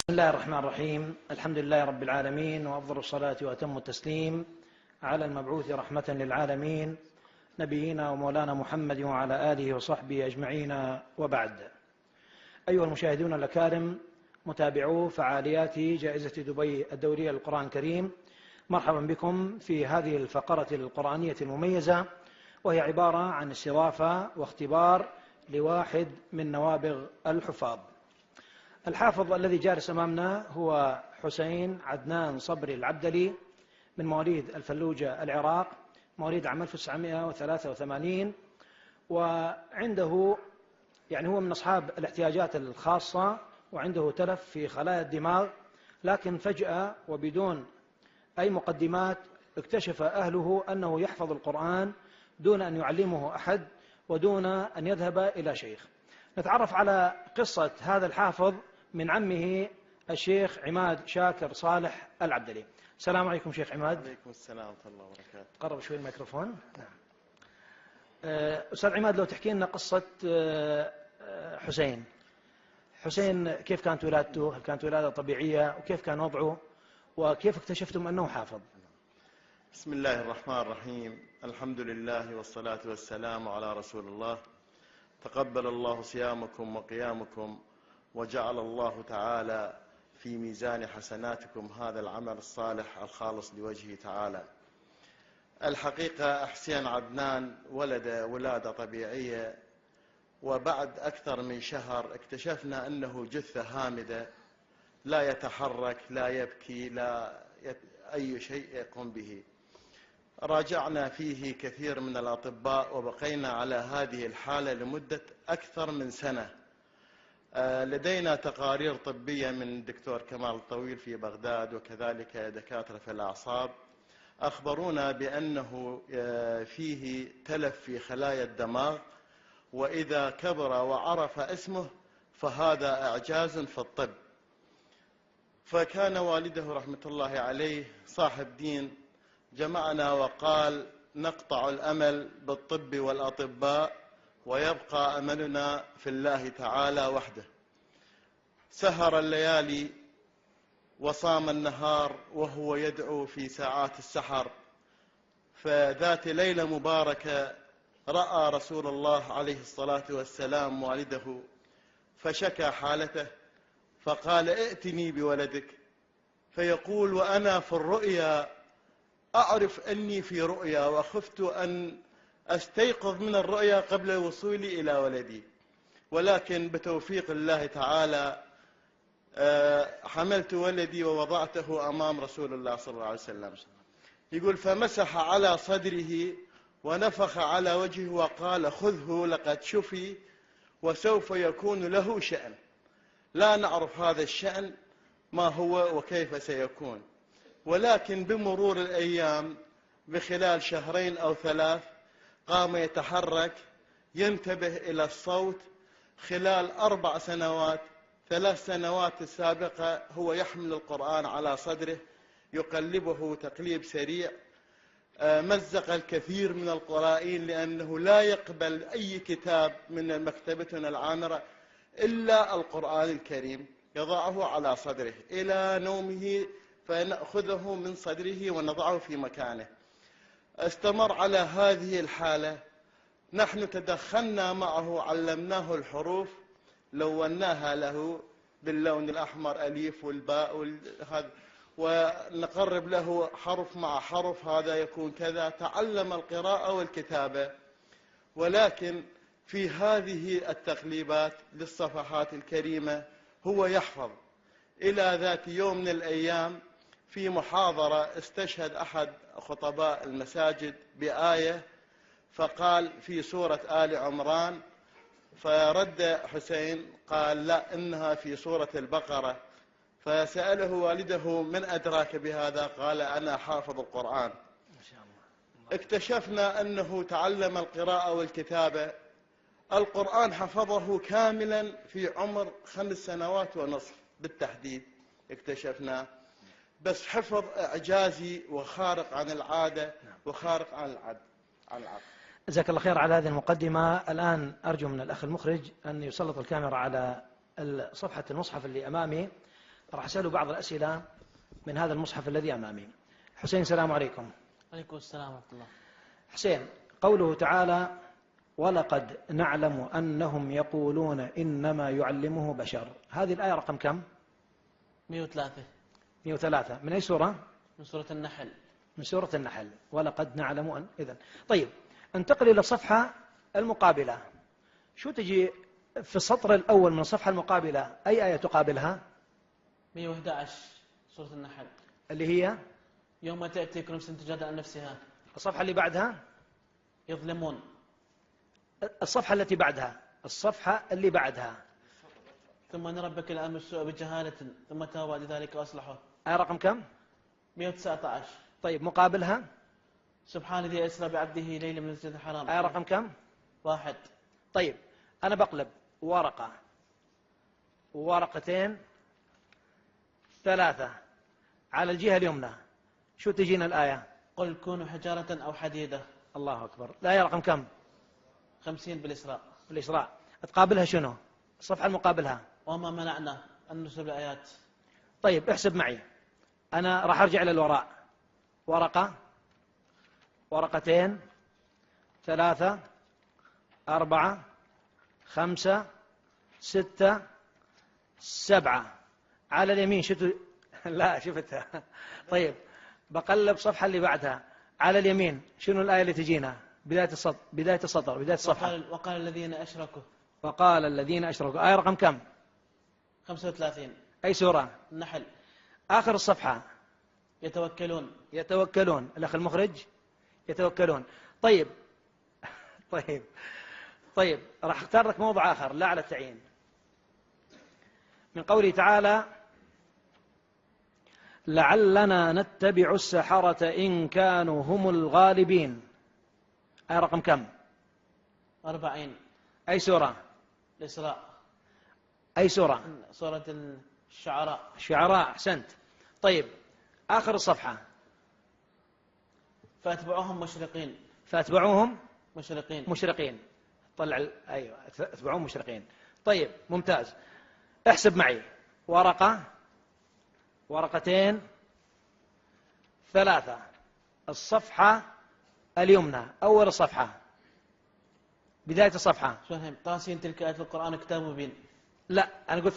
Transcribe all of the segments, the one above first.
بسم الله الرحمن الرحيم. الحمد لله رب العالمين، وأفضل الصلاة وأتم التسليم على المبعوث رحمة للعالمين نبينا ومولانا محمد وعلى آله وصحبه أجمعين، وبعد. أيها المشاهدون الأكارم، متابعو فعاليات جائزة دبي الدولية للقرآن الكريم، مرحبا بكم في هذه الفقرة القرآنية المميزة، وهي عبارة عن استضافة واختبار لواحد من نوابغ الحفاظ. الحافظ الذي جالس أمامنا هو حسين عدنان صبري العبدلي، من مواليد الفلوجة العراق، مواليد عام 1983، وعنده هو من أصحاب الاحتياجات الخاصة، وعنده تلف في خلايا الدماغ، لكن فجأة وبدون أي مقدمات اكتشف أهله أنه يحفظ القرآن دون أن يعلمه أحد ودون أن يذهب إلى شيخ. نتعرف على قصة هذا الحافظ من عمه الشيخ عماد شاكر صالح العبدلي. السلام عليكم شيخ عماد. عليكم السلام ورحمة الله وبركاته. قرب شوي الميكروفون. نعم. أستاذ عماد، لو تحكي لنا قصة حسين، كيف كانت ولادته؟ هل كانت ولادة طبيعية؟ وكيف كان وضعه؟ وكيف اكتشفتم أنه حافظ؟ بسم الله الرحمن الرحيم. الحمد لله والصلاة والسلام على رسول الله. تقبل الله صيامكم وقيامكم، وجعل الله تعالى في ميزان حسناتكم هذا العمل الصالح الخالص لوجهه تعالى. الحقيقة حسين عدنان ولد ولادة طبيعية، وبعد أكثر من شهر اكتشفنا أنه جثة هامدة، لا يتحرك، لا يبكي، لا أي شيء يقوم به. راجعنا فيه كثير من الأطباء، وبقينا على هذه الحالة لمدة أكثر من سنة. لدينا تقارير طبية من الدكتور كمال الطويل في بغداد، وكذلك دكاترة في الأعصاب، أخبرونا بأنه فيه تلف في خلايا الدماغ، وإذا كبر وعرف اسمه فهذا إعجاز في الطب. فكان والده رحمة الله عليه صاحب دين، جمعنا وقال: نقطع الأمل بالطب والأطباء، ويبقى أملنا في الله تعالى وحده. سهر الليالي وصام النهار وهو يدعو في ساعات السحر. فذات ليلة مباركة رأى رسول الله عليه الصلاة والسلام والده، فشكى حالته، فقال: ائتني بولدك. فيقول: وأنا في الرؤيا أعرف أني في رؤيا، وخفت أن أستيقظ من الرؤيا قبل وصولي إلى ولدي، ولكن بتوفيق الله تعالى حملت ولدي ووضعته أمام رسول الله صلى الله عليه وسلم. يقول: فمسح على صدره ونفخ على وجهه وقال: خذه لقد شفي، وسوف يكون له شأن. لا نعرف هذا الشأن ما هو وكيف سيكون، ولكن بمرور الأيام بخلال شهرين أو 3 قام يتحرك، ينتبه إلى الصوت. خلال 4 سنوات، 3 سنوات السابقة هو يحمل القرآن على صدره، يقلبه تقليب سريع. مزق الكثير من القرائين، لأنه لا يقبل أي كتاب من مكتبتنا العامرة إلا القرآن الكريم، يضعه على صدره إلى نومه، فنأخذه من صدره ونضعه في مكانه. استمر على هذه الحالة. نحن تدخلنا معه، علمناه الحروف، لوناها له باللون الأحمر، أليف والباء ونقرب له حرف مع حرف، هذا يكون كذا. تعلم القراءة والكتابة، ولكن في هذه التقليبات للصفحات الكريمة هو يحفظ. إلى ذات يوم من الأيام في محاضرة استشهد أحد خطباء المساجد بآية، فقال في سورة آل عمران، فرد حسين قال: لا، إنها في سورة البقرة. فسأله والده: من أدراك بهذا؟ قال: أنا حافظ القرآن. ما شاء الله. اكتشفنا أنه تعلم القراءة والكتابة. القرآن حفظه كاملا في عمر 5 سنوات ونصف بالتحديد اكتشفناه، بس حفظ إعجازي وخارق عن العادة وخارق عن العقل. جزاك الله خير على هذه المقدمة. الآن أرجو من الأخ المخرج أن يسلط الكاميرا على صفحة المصحف اللي أمامي، راح أسأله بعض الأسئلة من هذا المصحف الذي أمامي. حسين السلام عليكم. عليكم السلام ورحمة الله. حسين، قوله تعالى ولقد نعلم أنهم يقولون إنما يعلمه بشر، هذه الآية رقم كم؟ 103. 103 من أي سورة؟ من سورة النحل. من سورة النحل. ولقد نعلم أن إذن. طيب انتقل إلى الصفحة المقابلة. شو تجي في السطر الأول من الصفحة المقابلة؟ أي آية تقابلها؟ 111 سورة النحل، اللي هي يوم تأتي كل نفس تجادل عن نفسها. الصفحة اللي بعدها؟ يظلمون. الصفحة التي بعدها. الصفحة اللي بعدها. ثم أن ربك لأمر السوء بجهالة ثم تاب بعد ذلك وأصلحه. آية رقم كم؟ 119. طيب مقابلها؟ سبحان الذي أسرى بعبده ليلا من المسجد الحرام. آية رقم كم؟ 1. طيب أنا بقلب ورقة، ورقتين، 3 على الجهة اليمنى، شو تجينا الآية؟ قل كونوا حجارة أو حديدة. الله أكبر. الآية رقم كم؟ 50 بالإسراء. الإسراء. تقابلها شنو؟ الصفحة المقابلها. وما منعنا أن نرسل الآيات. طيب احسب معي، أنا راح أرجع للوراء. ورقة، ورقتين، 3، 4، 5، 6، 7 على اليمين. شفتوا؟ لا شفتها. طيب بقلب صفحة اللي بعدها على اليمين، شنو الآية اللي تجينا؟ بداية السطر، بداية الصفحة. وقال الذين أشركوا. وقال الذين أشركوا. آية رقم كم؟ 35. أي سورة؟ النحل. آخر الصفحة. يتوكلون. يتوكلون. الأخ المخرج يتوكلون. طيب طيب راح اختار لك موضوع آخر لا على التعيين. من قوله تعالى لعلنا نتبع السحرة إن كانوا هم الغالبين. آية رقم كم؟ 40. أي سورة؟ الإسراء. أي سورة؟ سورة الشعراء. الشعراء. أحسنت. طيب آخر الصفحة. فأتبعوهم مشرقين. فأتبعوهم مشرقين. طلع أيوة، أتبعوهم مشرقين. طيب ممتاز. احسب معي، ورقة، ورقتين، 3 الصفحة اليمنى، أول الصفحة، بداية الصفحة. شو طاسين تلك آيات القرآن كتاب مبين. لا أنا قلت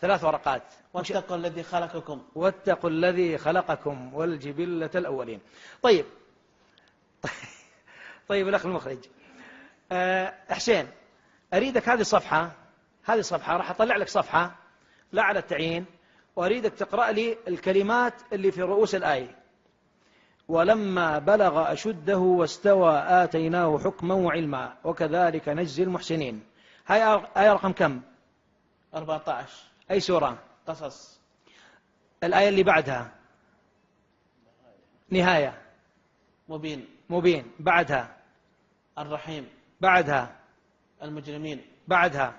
3 ورقات. واتقوا الذي خلقكم. واتقوا الذي خلقكم والجبلة الأولين. طيب طيب الأخ المخرج، حسين أريدك هذه الصفحة راح أطلع لك صفحة لا على التعيين، وأريدك تقرأ لي الكلمات اللي في رؤوس الآية. ولما بلغ أشده واستوى آتيناه حكما وعلما وكذلك نجزي المحسنين. هاي آية رقم كم؟ 14. أي سورة؟ قصص. الآية اللي بعدها نهاية. مبين. بعدها الرحيم. بعدها المجرمين. بعدها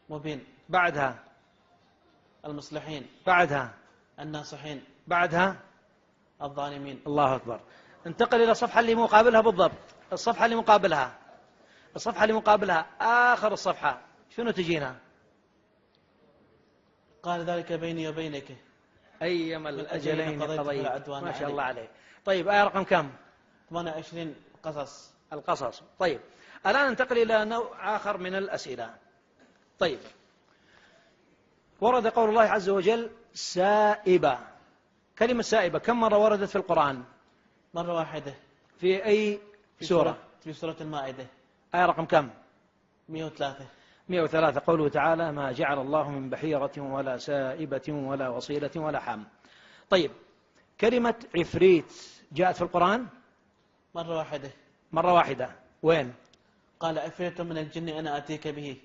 مبين. بعدها المصلحين. بعدها الناصحين. بعدها الظالمين. الله أكبر. انتقل إلى الصفحة اللي مقابلها بالضبط. الصفحة اللي مقابلها آخر الصفحة، شنو تجينا؟ قال ذلك بيني وبينك أيما الأجلين قضيت. ما شاء الله عليه. طيب آية رقم كم؟ 28. قصص. القصص. طيب الآن ننتقل إلى نوع آخر من الأسئلة. طيب ورد قول الله عز وجل سائبة. كلمة سائبة كم مرة وردت في القرآن؟ مرة واحدة. في أي سورة؟ في سورة المائدة. آية رقم كم؟ 103. 103. قوله تعالى ما جعل الله من بحيرة ولا سائبة ولا وصيلة ولا حام. طيب كلمة عفريت جاءت في القرآن؟ مرة واحدة. وين؟ قال عفريت من الجن أنا أتيك به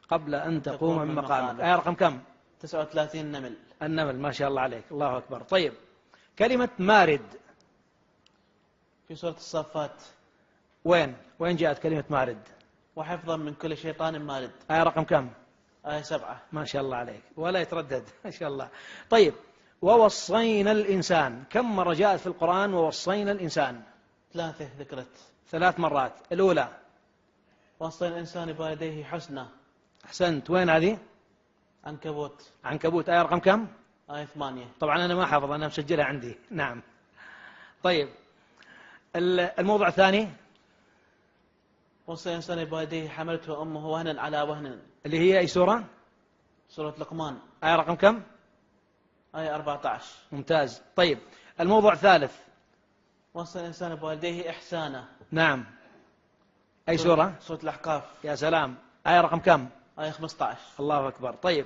قبل أن تقوم من مقامك. آية رقم كم؟ 39. النمل. ما شاء الله عليك، الله أكبر. طيب كلمة مارد في سورة الصافات. وين جاءت كلمة مارد؟ وحفظا من كل شيطان مارد. آية رقم كم؟ آية 7. ما شاء الله عليك، ولا يتردد. ما شاء الله. طيب ووصينا الإنسان كم مرة جاءت في القرآن ووصينا الإنسان؟ 3 ذكرت. 3 مرات. الأولى وصينا الإنسان بوالديه حسنا. أحسنت. وين هذه؟ عنكبوت. عنكبوت آية رقم كم؟ آية 8. طبعا أنا ما حافظ، أنا مسجلها عندي. نعم. طيب الموضوع الثاني وصى الإنسان بوالديه حملته أمه وهنا على وهن. اللي هي أي سورة؟ سورة لقمان. آية رقم كم؟ آية 14. ممتاز. طيب الموضوع الثالث. وصى الإنسان بوالديه إحسانا. نعم. أي سورة؟ سورة الأحقاف. يا سلام. آية رقم كم؟ آية 15. الله أكبر. طيب